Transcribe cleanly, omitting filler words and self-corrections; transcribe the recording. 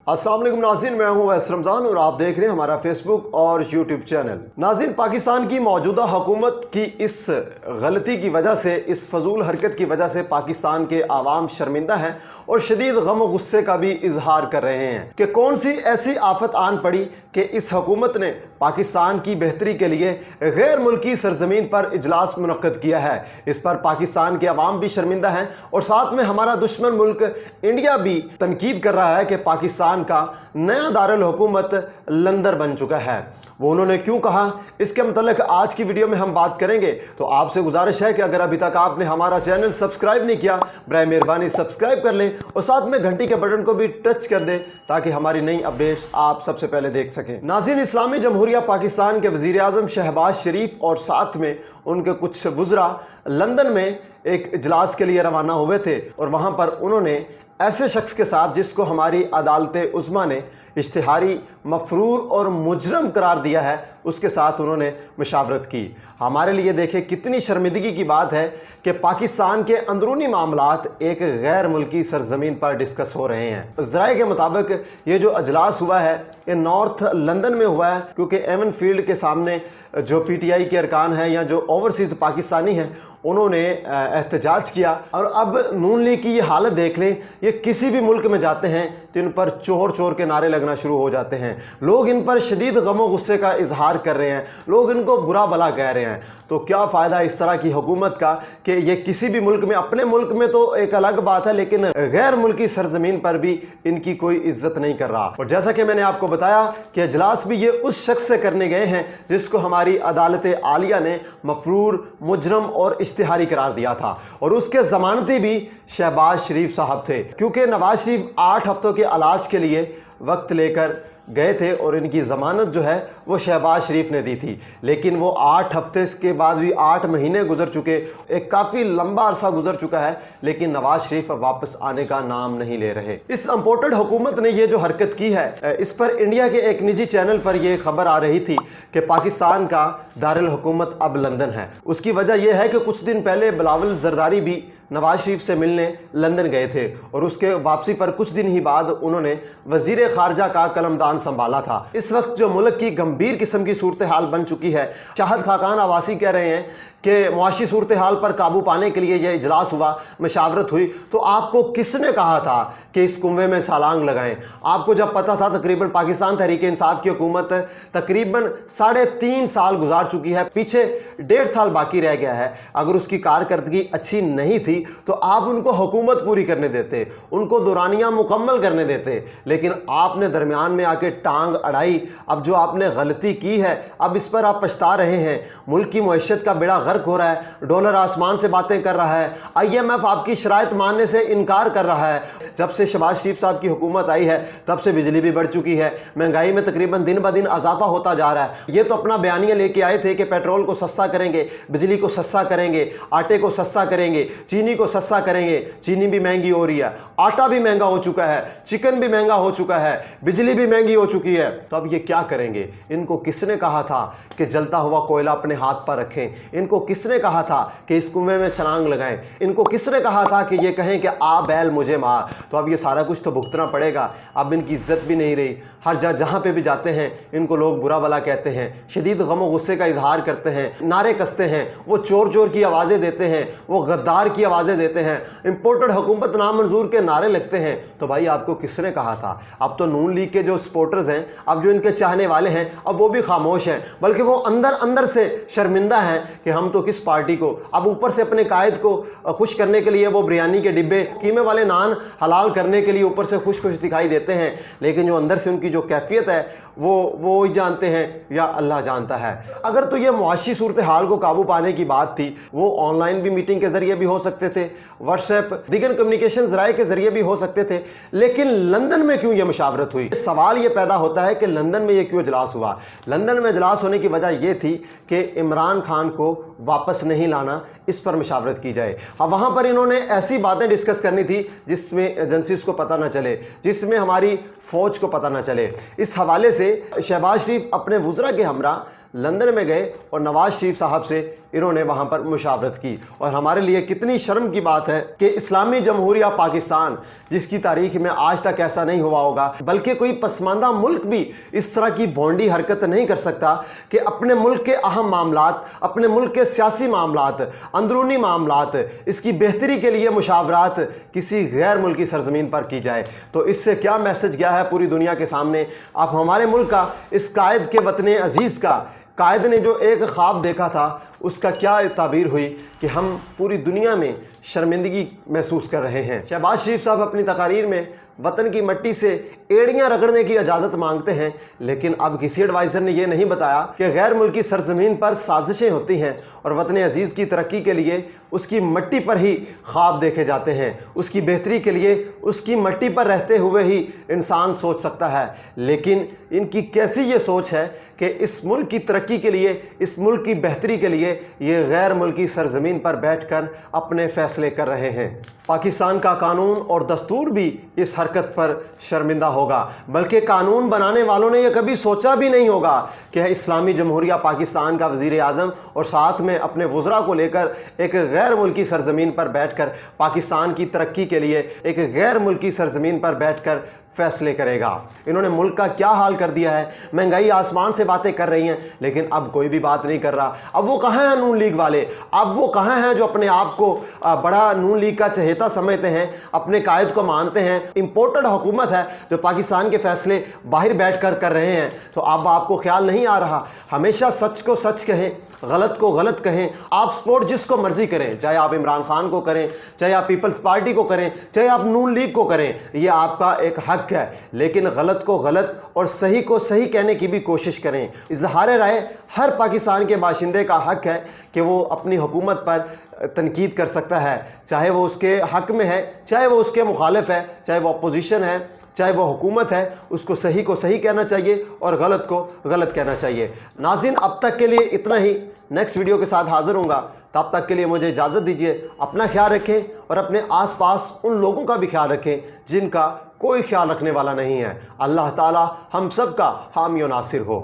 अस्सलाम वालेकुम नाज़रीन, मैं हूं वैस रमज़ान और आप देख रहे हैं हमारा फेसबुक और यूट्यूब चैनल। नाज़रीन, पाकिस्तान की मौजूदा हुकूमत की इस गलती की वजह से, इस फजूल हरकत की वजह से पाकिस्तान के आवाम शर्मिंदा हैं और शदीद गम और गुस्से का भी इजहार कर रहे हैं कि कौन सी ऐसी आफत आन पड़ी कि इस हुकूमत ने पाकिस्तान की बेहतरी के लिए गैर मुल्की सरजमीन पर इजलास मुनक्कद किया है। इस पर पाकिस्तान के अवाम भी शर्मिंदा हैं और साथ में हमारा दुश्मन मुल्क इंडिया भी तनकीद कर रहा है कि पाकिस्तान का नया दारुल हुकूमत लंदन बन चुका है। वो उन्होंने क्यों कहा, इसके मतलब आज की वीडियो में हम बात करेंगे। तो आपसे गुजारिश है कि अगर अभी तक आपने हमारा चैनल सब्सक्राइब नहीं किया, बराए मेहरबानी सब्सक्राइब कर लें और साथ में घंटी के बटन को भी टच कर दें ताकि हमारी नई अपडेट्स आप सबसे पहले देख सकें। नाज़रीन, इस्लामी जमहूरिया पाकिस्तान के वज़ीर आज़म शहबाज शरीफ और साथ में उनके कुछ वुज़रा लंदन में एक इजलास के लिए रवाना हुए थे और वहाँ पर उन्होंने ऐसे शख्स के साथ जिसको हमारी अदालत उज़्मा ने इश्तिहारी मफरूर और मुजरम करार दिया है, उसके साथ उन्होंने मुशावरत की। हमारे लिए देखें कितनी शर्मिंदगी की बात है कि पाकिस्तान के अंदरूनी मामलात एक गैर मुल्की सरजमीन पर डिस्कस हो रहे हैं। ज़राए के मुताबिक ये जो अजलास हुआ है ये नॉर्थ लंदन में हुआ है, क्योंकि एवन फील्ड के सामने जो PTI के अरकान हैं या जो ओवरसीज़ पाकिस्तानी हैं उन्होंने एहतजाज किया। और अब नून लीग की ये हालत देख लें, ये किसी भी मुल्क में जाते हैं तो इन पर चोर चोर के नारे लगना शुरू हो जाते हैं। लोग इन पर शदीद गम और गुस्से का इजहार कर रहे हैं, लोग इनको बुरा भला कह रहे हैं। तो क्या फ़ायदा इस तरह की हुकूमत का कि ये किसी भी मुल्क में, अपने मुल्क में तो एक अलग बात है लेकिन गैर मुल्की सरजमीन पर भी इनकी कोई इज्जत नहीं कर रहा। और जैसा कि मैंने आपको बताया कि इजलास भी ये उस शख्स से करने गए हैं जिसको हमारी अदालत आलिया ने मफरूर, मुजरम और इश्तिहारी करार दिया था और उसके ज़मानती भी शहबाज शरीफ साहब थे, क्योंकि नवाज शरीफ 8 हफ्तों के इलाज के लिए वक्त लेकर गए थे और इनकी ज़मानत जो है वो शहबाज शरीफ ने दी थी। लेकिन वो 8 हफ्ते के बाद भी 8 महीने गुजर चुके, एक काफ़ी लंबा अरसा गुजर चुका है, लेकिन नवाज शरीफ वापस आने का नाम नहीं ले रहे। इस इंपोर्टेड हुकूमत ने ये जो हरकत की है, इस पर इंडिया के एक निजी चैनल पर यह खबर आ रही थी कि पाकिस्तान का दारुल हुकूमत अब लंदन है। उसकी वजह यह है कि कुछ दिन पहले बिलावल जरदारी भी नवाज शरीफ से मिलने लंदन गए थे और उसके वापसी पर कुछ दिन ही बाद उन्होंने वजीर खारजा का कलमदान संभाला था। इस वक्त जो मुल्क की गंभीर किस्म की सूरत हाल बन चुकी है, शाहिद खाकान आवासी कह रहे हैं कि मुआशी सूरत हाल पर काबू पाने के लिए यह इजलास हुआ, मशावरत हुई। तो आपको किसने कहा था कि इस कुएं में सालांग लगाएं? आपको जब पता था तकरीबन पाकिस्तान तहरीक इंसाफ की हुकूमत तकरीबन 3.5 साल गुजार चुकी है, पीछे 1.5 साल बाकी रह गया है। अगर उसकी कारकर्दगी अच्छी नहीं थी तो आप उनको हुकूमत पूरी करने देते, उनको दौरानिया मुकम्मल करने देते, लेकिन आपने दरमियान में आके टांग अड़ाई। अब जो आपने गलती की है अब इस पर आप पछता रहे हैं। मुल्क की मईशत का बेड़ा गर्क हो रहा है, डॉलर आसमान से बातें कर रहा है, IMF आपकी शराइत मानने से इनकार कर रहा है। जब से शहबाज शरीफ साहब की हुकूमत आई है तब से बिजली भी बढ़ चुकी है, महंगाई में तकरीबन दिन ब दिन इजाफा होता जा रहा है। ये तो अपना बयानिया लेके आए थे कि पेट्रोल को सस्ता करेंगे, बिजली को सस्ता करेंगे, आटे को सस्ता करेंगे, चीनी को सस्ता करेंगे। चीनी भी महंगी हो रही है, आटा भी महंगा हो चुका है, चिकन भी महंगा हो चुका है, बिजली भी महंगी हो चुकी है। तो अब ये क्या करेंगे? इनको किसने कहा था कि जलता हुआ कोयला अपने हाथ पर रखें? इनको किसने कहा था कि इस कुएं में छलांग लगाएं? इनको किसने कहा था कि ये कहें कि आ बैल मुझे मार? तो अब ये सारा कुछ तो भुगतना पड़ेगा। अब इनकी इज्जत भी नहीं रही। हर जहाँ पे भी जाते हैं इनको लोग बुरा भला कहते हैं, शदीद गम और गुस्से का इजहार करते हैं, नारे कसते हैं, वो चोर चोर की आवाज़ें देते हैं, वो गद्दार की आवाज़ें देते हैं, इंपोर्टेड हुकूमत नामंजूर के नारे लगते हैं। तो भाई आपको किसने कहा था? अब तो नून लीग के जो सपोर्टर्स हैं, अब जो इनके चाहने वाले हैं, अब वो भी खामोश हैं, बल्कि वो अंदर अंदर से शर्मिंदा हैं कि हम तो किस पार्टी को, अब ऊपर से अपने कायद को खुश करने के लिए वो बिरयानी के डिब्बे, कीमे वाले नान हलाल करने के लिए ऊपर से खुश खुश दिखाई देते हैं, लेकिन जो अंदर से उनकी जो कैफियत है वो ही जानते हैं या अल्लाह जानता है। अगर तो ये मुआशी सूरत हाल को काबू पाने की बात थी, वो ऑनलाइन भी मीटिंग के जरिए भी हो सकते थे, व्हाट्सएप, दीगर कम्युनिकेशन जराए के जरिए भी हो सकते थे, लेकिन लंदन में क्यों ये मुशावरत हुई? सवाल ये पैदा होता है कि लंदन में ये क्यों इजलास हुआ? लंदन में इजलास होने की वजह ये थी कि इमरान खान को वापस नहीं लाना, इस पर मुशावरत की जाए। अब वहाँ पर इन्होंने ऐसी बातें डिस्कस करनी थी जिसमें एजेंसीज को पता ना चले, जिसमें हमारी फ़ौज को पता ना चले। इस हवाले से शहबाज शरीफ अपने वुज़रा के हमरा लंदन में गए और नवाज शरीफ साहब से इन्होंने वहाँ पर मुशावरत की। और हमारे लिए कितनी शर्म की बात है कि इस्लामी जमहूरिया पाकिस्तान, जिसकी तारीख में आज तक ऐसा नहीं हुआ होगा, बल्कि कोई पसमानदा मुल्क भी इस तरह की भोंडी हरकत नहीं कर सकता कि अपने मुल्क के अहम मामलात, अपने मुल्क के सियासी मामलात, अंदरूनी मामलात, इसकी बेहतरी के लिए मुशावरात किसी गैर मुल्की सरजमीन पर की जाए। तो इससे क्या मैसेज गया है पूरी दुनिया के सामने? आप हमारे मुल्क का, इस कायद के वतन अजीज़ का, कायद ने जो एक ख्वाब देखा था, उसका क्या ताबीर हुई कि हम पूरी दुनिया में शर्मिंदगी महसूस कर रहे हैं। शहबाज शरीफ साहब अपनी तकारीर में वतन की मट्टी से एड़ियाँ रगड़ने की इजाज़त मांगते हैं, लेकिन अब किसी एडवाइज़र ने यह नहीं बताया कि गैर मुल्की सरजमीन पर साजिशें होती हैं और वतन अजीज़ की तरक्की के लिए उसकी मट्टी पर ही ख्वाब देखे जाते हैं। उसकी बेहतरी के लिए उसकी मट्टी पर रहते हुए ही इंसान सोच सकता है। लेकिन इनकी कैसी ये सोच है कि इस मुल्क की तरक्की के लिए, इस मुल्क की बेहतरी के लिए ये गैर मुल्की सरजमीन पर बैठकर अपने फ़ैसले कर रहे हैं। पाकिस्तान का कानून और दस्तूर भी इस हरकत पर शर्मिंदा होगा, बल्कि कानून बनाने वालों ने यह कभी सोचा भी नहीं होगा कि इस्लामी जमहूरिया पाकिस्तान का वज़ीर आज़म और साथ में अपने वज़रा को लेकर एक गैर मुल्की सरजमीन पर बैठकर पाकिस्तान की तरक्की के लिए एक गैर मुल्की सरजमीन पर बैठकर फैसले करेगा। इन्होंने मुल्क का क्या हाल कर दिया है। महंगाई आसमान से बातें कर रही हैं, लेकिन अब कोई भी बात नहीं कर रहा। अब वो कहाँ हैं नून लीग वाले? अब वो कहाँ हैं जो अपने आप को बड़ा नून लीग का चहेता समझते हैं, अपने कायद को मानते हैं? इंपोर्टेड हुकूमत है जो पाकिस्तान के फैसले बाहर बैठ कर रहे हैं। तो अब आपको ख्याल नहीं आ रहा? हमेशा सच को सच कहें, गलत को गलत कहें। आप सपोर्ट जिसको मर्जी करें, चाहे आप इमरान खान को करें, चाहे आप पीपल्स पार्टी को करें, चाहे आप नून लीग को करें, ये आपका एक हक है। लेकिन गलत को गलत और सही को सही कहने की भी कोशिश करें। इजहार राय हर पाकिस्तान के बाशिंदे का हक है कि वो अपनी हुकूमत पर तनकीद कर सकता है, चाहे वो उसके हक में है, चाहे वो उसके मुखालिफ है, चाहे वो अपोजिशन है, चाहे वो हुकूमत है। उसको सही को सही कहना चाहिए और गलत को गलत कहना चाहिए। नाज़रीन, अब तक के लिए इतना ही। नेक्स्ट वीडियो के साथ हाजिर होऊंगा। तब तक के लिए मुझे इजाज़त दीजिए। अपना ख्याल रखें और अपने आसपास उन लोगों का भी ख्याल रखें जिनका कोई ख्याल रखने वाला नहीं है। अल्लाह ताला हम सब का हामी और नासिर हो।